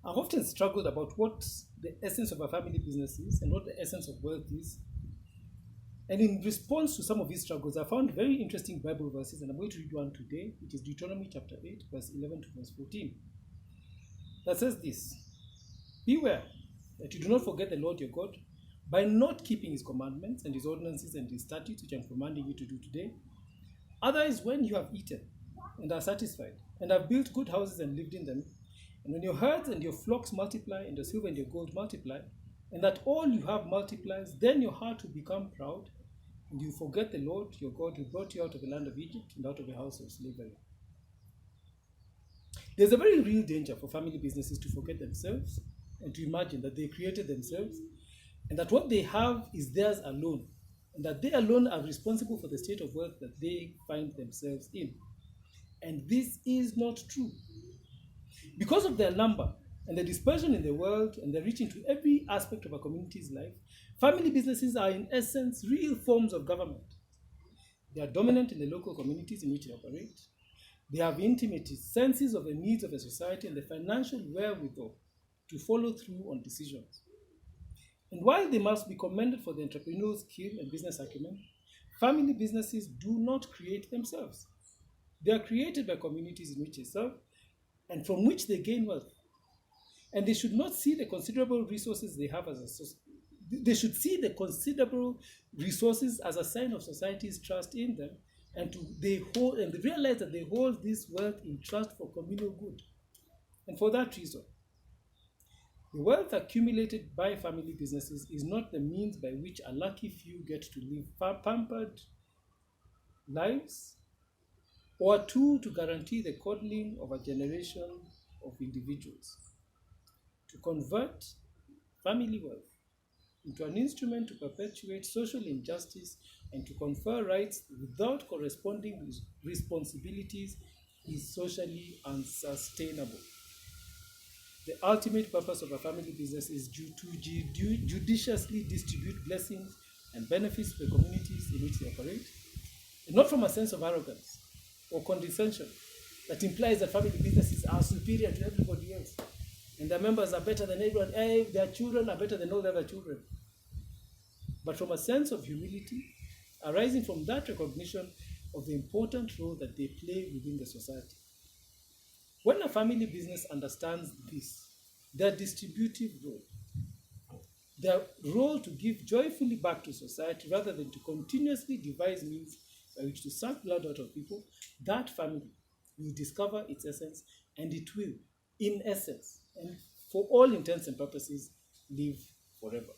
I've often struggled about what the essence of a family business is and what the essence of wealth is. And in response to some of these struggles, I found very interesting Bible verses, and I'm going to read one today, which is Deuteronomy chapter 8, verse 11 to verse 14, that says this: Beware that you do not forget the Lord your God by not keeping his commandments and his ordinances and his statutes, which I'm commanding you to do today. Otherwise, when you have eaten and are satisfied, and have built good houses and lived in them, and when your herds and your flocks multiply, and your silver and your gold multiply, and that all you have multiplies, then your heart will become proud, and you forget the Lord your God who brought you out of the land of Egypt and out of the house of slavery. There's a very real danger for family businesses to forget themselves and to imagine that they created themselves and that what they have is theirs alone, and that they alone are responsible for the state of wealth that they find themselves in. And this is not true. Because of their number and the dispersion in the world and their reach into every aspect of a community's life, family businesses are in essence real forms of government. They are dominant in the local communities in which they operate. They have intimate senses of the needs of a society and the financial wherewithal to follow through on decisions. And while they must be commended for the entrepreneurial skill and business acumen, family businesses do not create themselves. They are created by communities in which they serve and from which they gain wealth. And they should not see the considerable resources they have they should see the considerable resources as a sign of society's trust in them, and they realize that they hold this wealth in trust for communal good. And for that reason, the wealth accumulated by family businesses is not the means by which a lucky few get to live pampered lives, or a tool to guarantee the coddling of a generation of individuals. To convert family wealth into an instrument to perpetuate social injustice and to confer rights without corresponding responsibilities is socially unsustainable. The ultimate purpose of a family business is to judiciously distribute blessings and benefits to the communities in which they operate, and not from a sense of arrogance or condescension that implies that family businesses are superior to everybody else and their members are better than everyone. Their children are better than all the other children. But from a sense of humility arising from that recognition of the important role that they play within the society. When a family business understands this, their distributive role, their role to give joyfully back to society rather than to continuously devise means by which to suck blood out of people, that family will discover its essence, and it will, in essence, and for all intents and purposes, live forever.